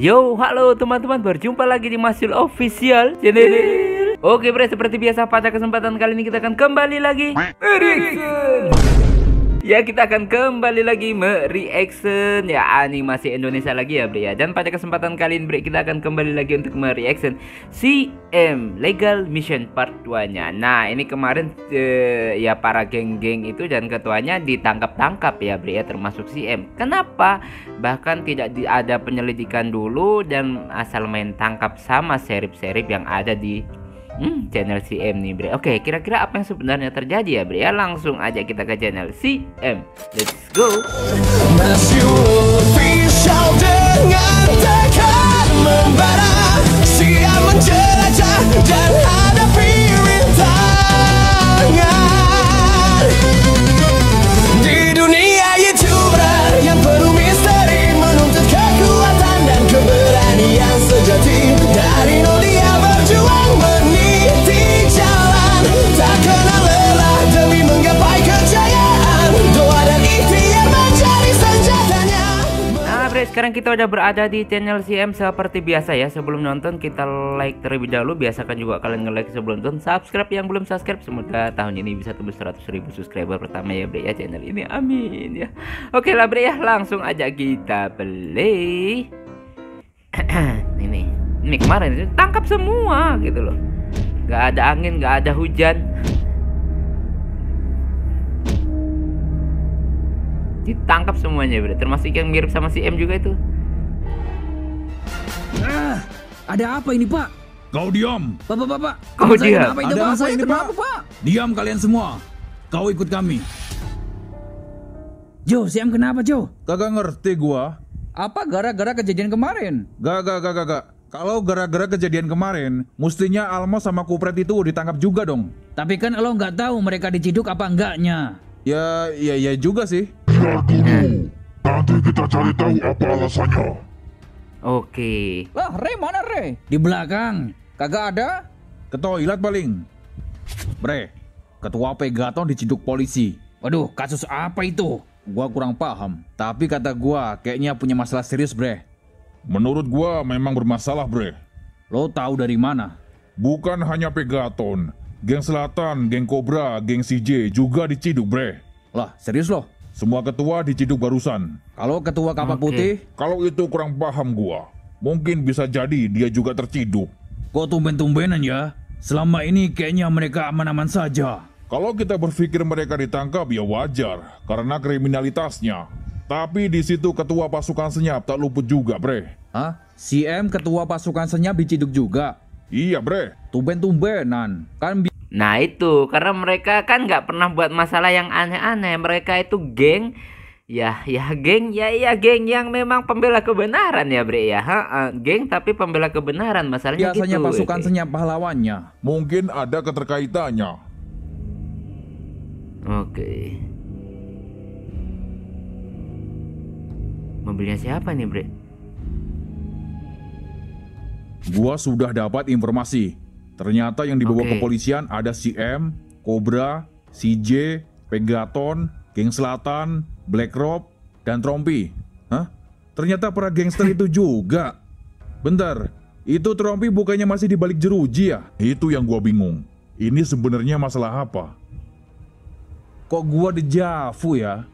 Yo, halo teman-teman, berjumpa lagi di Masul Official Channel. Oke bre, seperti biasa pada kesempatan kali ini kita akan kembali lagi reaction. Ya, kita akan kembali lagi mereaction ya animasi Indonesia lagi ya bre ya. Dan pada kesempatan kali ini bre, kita akan kembali lagi untuk mereaction CM Legal Mission Part 2-nya. Nah, ini kemarin ya para geng-geng itu dan ketuanya ditangkap-tangkap ya bre ya, termasuk CM. Kenapa? Bahkan tidak ada penyelidikan dulu dan asal main tangkap sama serip-serip yang ada di channel CM nih bre. Oke, kira-kira apa yang sebenarnya terjadi ya bre ya? Langsung aja kita ke channel CM. Let's go. Masul Official dengan tekad membara, siap menjelajah dan hadapi rintangan di dunia YouTuber yang penuh misteri, menuntut kekuatan dan keberanian sejati. Dari nol dia berjuang meniti jalan, tak kenal lelah demi menggapai kejayaan. Doa dan ikhtiar mencari senjatanya. Nah bre, sekarang kita udah berada di channel CM seperti biasa ya. Sebelum nonton kita like terlebih dahulu. Biasakan juga kalian nge-like sebelum nonton. Subscribe yang belum subscribe, semoga tahun ini bisa tembus 100.000 subscriber pertama ya bre ya channel ini, amin ya. Oke lah bre ya, langsung aja kita play. Ini kemarin itu tangkap semua gitu loh. Gak ada angin, gak ada hujan, ditangkap semuanya bro. Termasuk yang mirip sama si M juga itu. Ada apa ini pak? Kau diam. Bapak. Kau diam. Apa itu, ada pak? apa Saya ini kenapa, pak? Pak? Diam kalian semua. Kau ikut kami. Jo, Siam kenapa Jo? Kagak ngerti gua. Apa gara-gara kejadian kemarin? Gak. Kalau gara-gara kejadian kemarin, mestinya Almo sama Kupret itu ditangkap juga dong. Tapi kan lo nggak tahu mereka diciduk apa enggaknya. Ya juga sih. Biar dulu, nanti kita cari tahu apa alasannya. Oke. Lah, Re mana Re? Di belakang. Kagak ada? Ke toilet paling. Bre, ketua Pegaton diciduk polisi. Waduh, kasus apa itu? Gua kurang paham. Tapi kata gua kayaknya punya masalah serius bre. Menurut gua memang bermasalah, bre. Lo tahu dari mana? Bukan hanya Pegaton, geng Selatan, geng Cobra, geng CJ juga diciduk, bre. Lah serius lo? Semua ketua diciduk barusan. Kalau ketua Kapak Oke. Putih, Kalau itu kurang paham gua. Mungkin bisa jadi dia juga terciduk. kok tumben-tumbenan ya? Selama ini kayaknya mereka aman-aman saja. Kalau kita berpikir mereka ditangkap ya wajar, karena kriminalitasnya. Tapi di situ ketua pasukan senyap tak luput juga, bre. Hah? CM ketua pasukan senyap diciduk juga? Iya, bre. Tumben-tumbenan. Kan Nah itu karena mereka kan nggak pernah buat masalah yang aneh-aneh. Mereka itu geng geng yang memang pembela kebenaran ya bre ya. Geng tapi pembela kebenaran, masalahnya biasanya gitu. pasukan senyap pahlawannya. Mungkin ada keterkaitannya. Oke. Mobilnya siapa nih bre? Gua sudah dapat informasi. Ternyata yang dibawa Oke. kepolisian ada CM, Cobra, CJ, Pegaton, Geng Selatan, Black Rob, dan Trompi. Hah? Ternyata para gangster itu juga. Bentar, itu Trompi bukannya masih di balik jeruji ya? Itu yang gua bingung. Ini sebenarnya masalah apa? Kok gua dejavu ya?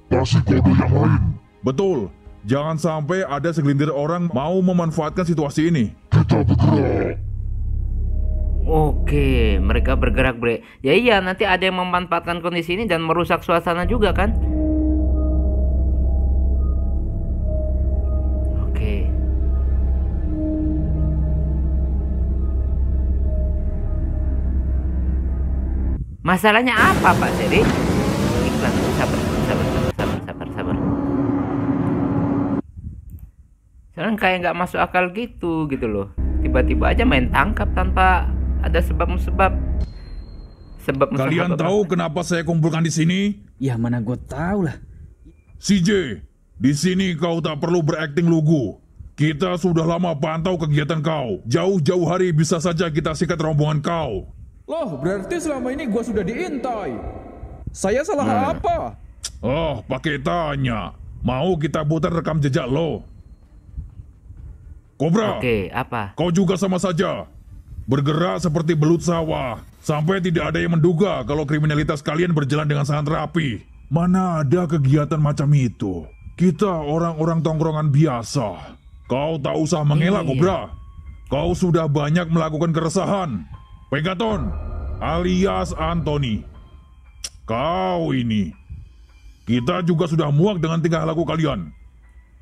Kasih kode yang lain. Betul, jangan sampai ada segelintir orang mau memanfaatkan situasi ini. Kita bergerak. Oke, mereka bergerak bre. Ya iya, nanti ada yang memanfaatkan kondisi ini dan merusak suasana juga kan? Oke. Masalahnya apa Pak Seri? Iklan, sabar. Sekarang kayak nggak masuk akal gitu loh. Tiba-tiba aja main tangkap tanpa ada sebab musabab. Kalian tahu kenapa saya kumpulkan di sini? Ya mana gue tahu lah. CJ, di sini kau tak perlu berakting lugu. Kita sudah lama pantau kegiatan kau. Jauh-jauh hari bisa saja kita sikat rombongan kau. Loh, berarti selama ini gua sudah diintai. Saya salah apa? Oh, pakai tanya. Mau kita putar rekam jejak lo? Kobra, Oke, apa? kau juga sama saja. Bergerak seperti belut sawah, sampai tidak ada yang menduga kalau kriminalitas kalian berjalan dengan sangat rapi. Mana ada kegiatan macam itu? Kita orang-orang tongkrongan biasa. Kau tak usah mengelak, Iya. Kobra. Kau sudah banyak melakukan keresahan. Pegaton, alias Anthony. Kau ini. Kita juga sudah muak dengan tingkah laku kalian.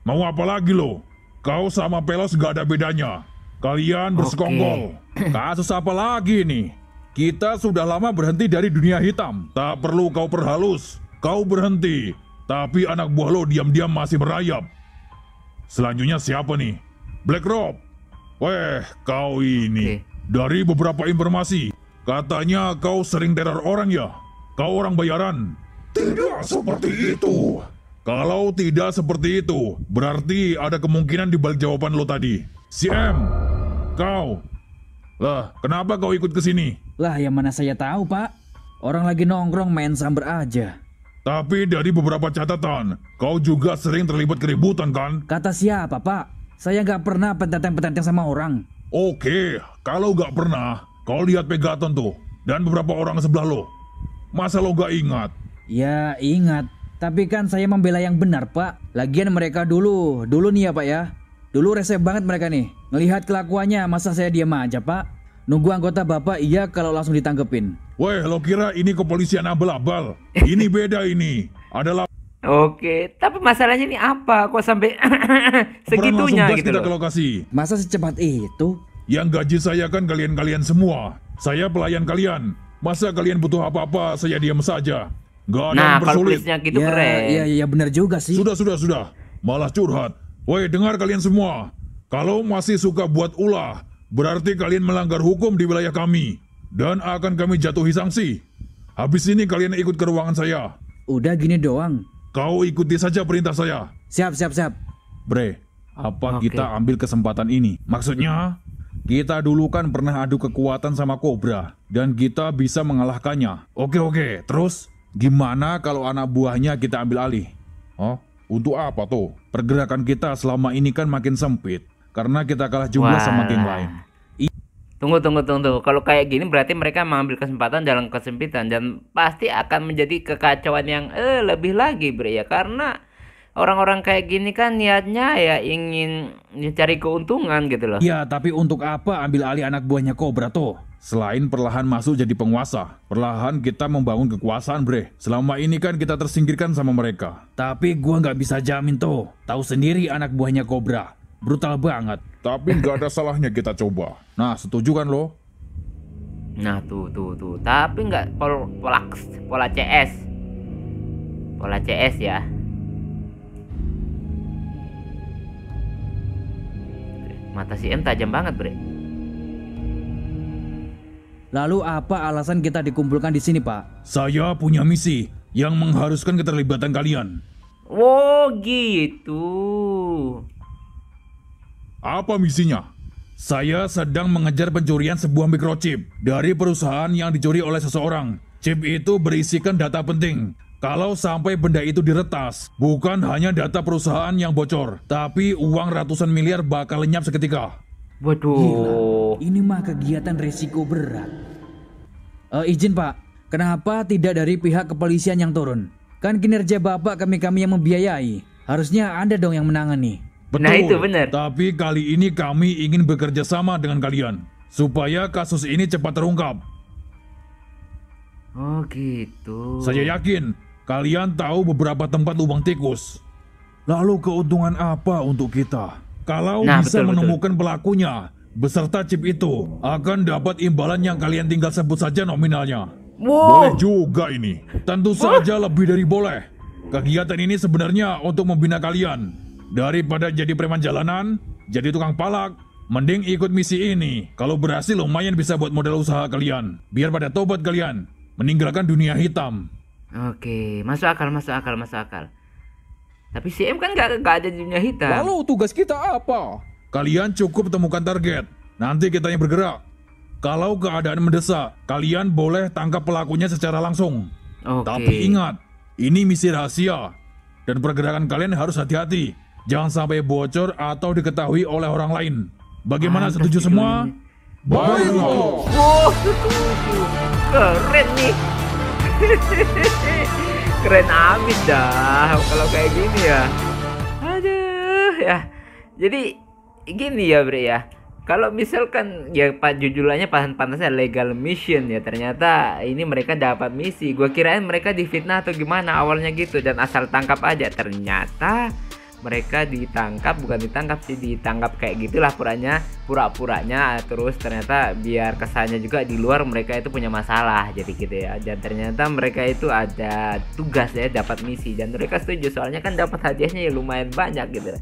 Mau apa lagi lo? Kau sama Pelos gak ada bedanya. Kalian bersekongkol. Kasus apa lagi nih? Kita sudah lama berhenti dari dunia hitam. Tak perlu kau perhalus. Kau berhenti. Tapi anak buah lo diam-diam masih merayap. Selanjutnya siapa nih? Black Rob. Weh, kau ini. Dari beberapa informasi, katanya kau sering teror orang ya? Kau orang bayaran? Tidak seperti itu. Kalau tidak seperti itu, berarti ada kemungkinan di balik jawaban lo tadi. Si M, kau. Lah, kenapa kau ikut ke sini? Lah yang mana saya tahu pak. Orang lagi nongkrong main samber aja. Tapi dari beberapa catatan, kau juga sering terlibat keributan kan? Kata siapa pak? Saya nggak pernah petenteng-petenteng sama orang. Oke, kalau gak pernah, kau lihat Pegaton tuh, dan beberapa orang sebelah lo. Masa lo gak ingat? Ya ingat. Tapi kan saya membela yang benar pak. Lagian mereka dulu nih ya pak ya. Dulu resep banget mereka nih. Ngelihat kelakuannya masa saya diam aja pak. Nunggu anggota bapak iya kalau langsung ditangkepin. Weh, lo kira ini kepolisian abal-abal? Ini beda ini. Adalah Oke, tapi masalahnya ini apa? Kok sampai segitunya gas gitu kita ke loh? lokasi. Masa secepat itu? Yang gaji saya kan kalian-kalian semua. Saya pelayan kalian. Masa kalian butuh apa-apa, saya diam saja. Gak ada Nah, yang kalau bersulit. tulisnya gitu Ya, keren. iya benar juga sih. Sudah. Malah curhat. Woi, dengar kalian semua. Kalau masih suka buat ulah, berarti kalian melanggar hukum di wilayah kami. Dan akan kami jatuhi sanksi. Habis ini kalian ikut ke ruangan saya. Udah gini doang. Kau ikuti saja perintah saya. Siap. Bre, apa Oke. kita ambil kesempatan ini? Maksudnya, kita dulu kan pernah adu kekuatan sama Cobra dan kita bisa mengalahkannya. Oke, terus? Gimana kalau anak buahnya kita ambil alih? Hah? Untuk apa tuh? Pergerakan kita selama ini kan makin sempit karena kita kalah jumlah sama geng lain. Tunggu. Kalau kayak gini berarti mereka mengambil kesempatan dalam kesempitan dan pasti akan menjadi kekacauan yang lebih lagi, Bre ya. Karena orang-orang kayak gini kan niatnya ya ingin mencari keuntungan gitu loh. Iya, tapi untuk apa ambil alih anak buahnya Cobra tuh? Selain perlahan masuk jadi penguasa, perlahan kita membangun kekuasaan, Bre. Selama ini kan kita tersingkirkan sama mereka. Tapi gua nggak bisa jamin tuh. Tahu sendiri anak buahnya Cobra. Brutal banget. Tapi nggak ada salahnya kita coba. Nah, setuju kan lo? Nah, tuh. Tapi nggak pola CS. Pola CS ya. Mata si M tajam banget, Bre. Lalu apa alasan kita dikumpulkan di sini pak? Saya punya misi yang mengharuskan keterlibatan kalian. Oh, gitu. Apa misinya? Saya sedang mengejar pencurian sebuah microchip dari perusahaan yang dicuri oleh seseorang. Chip itu berisikan data penting. Kalau sampai benda itu diretas, bukan hanya data perusahaan yang bocor, tapi uang ratusan miliar bakal lenyap seketika. Waduh. Ini mah kegiatan resiko berat. Izin pak, kenapa tidak dari pihak kepolisian yang turun? Kan kinerja bapak kami yang membiayai. Harusnya anda dong yang menangani. Betul, Nah, itu benar. tapi kali ini kami ingin bekerja sama dengan kalian, supaya kasus ini cepat terungkap. Oh, gitu. Saya yakin kalian tahu beberapa tempat lubang tikus. Lalu keuntungan apa untuk kita? Kalau Nah, bisa betul. menemukan pelakunya, beserta chip itu, akan dapat imbalan yang kalian tinggal sebut saja nominalnya. Wow. Boleh juga ini. Tentu saja lebih dari boleh. Kegiatan ini sebenarnya untuk membina kalian. Daripada jadi preman jalanan, jadi tukang palak, mending ikut misi ini. Kalau berhasil lumayan bisa buat modal usaha kalian. Biar pada tobat kalian, meninggalkan dunia hitam. Oke, masuk akal. Tapi si M kan gak ada di dunia hitam. Lalu tugas kita apa? Kalian cukup temukan target. Nanti kita yang bergerak. Kalau keadaan mendesak, kalian boleh tangkap pelakunya secara langsung. Oke. Tapi ingat, ini misi rahasia. Dan pergerakan kalian harus hati-hati. Jangan sampai bocor atau diketahui oleh orang lain. Bagaimana, Pantas setuju semua? judulnya. Baiklah. Wow, setuju. Keren nih. Keren amin dah kalau kayak gini ya. Aduh ya. Jadi gini ya Bre ya. Kalau misalkan ya Pak judulnya pantasnya legal mission ya, ternyata ini mereka dapat misi. Gua kirain mereka difitnah atau gimana awalnya gitu dan asal tangkap aja. Ternyata mereka bukan ditangkap sih, ditangkap kayak gitulah pura-puranya, terus ternyata biar kesannya juga di luar mereka itu punya masalah jadi gitu ya. Dan ternyata mereka itu ada tugas ya, dapat misi dan mereka setuju soalnya kan dapat hadiahnya ya lumayan banyak gitu.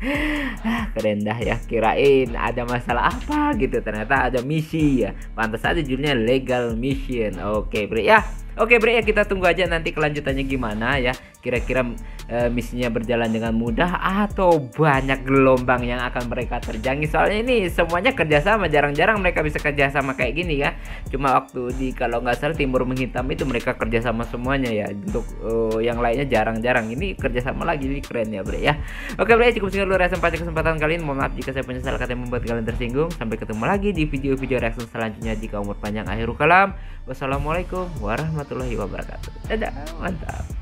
Keren dah ya, kirain ada masalah apa gitu, ternyata ada misi ya. Pantas aja judulnya legal mission. Oke Bre ya. Oke Bre ya, kita tunggu aja nanti kelanjutannya gimana ya. Kira-kira misinya berjalan dengan mudah atau banyak gelombang yang akan mereka terjangi. Soalnya ini semuanya kerjasama, jarang-jarang mereka bisa kerjasama kayak gini ya. Cuma waktu di kalau nggak salah Timur Menghitam itu mereka kerjasama semuanya ya. Untuk yang lainnya jarang-jarang. Ini kerjasama lagi, ini keren ya Bre ya. Oke Bre, cukup sekian dulu reaction pada kesempatan kali ini. Mohon maaf jika saya punya salah kata yang membuat kalian tersinggung. Sampai ketemu lagi di video-video reaction selanjutnya. Jika umur panjang akhirul kalam. Wassalamualaikum warahmatullahi wabarakatuh. Dadah, mantap.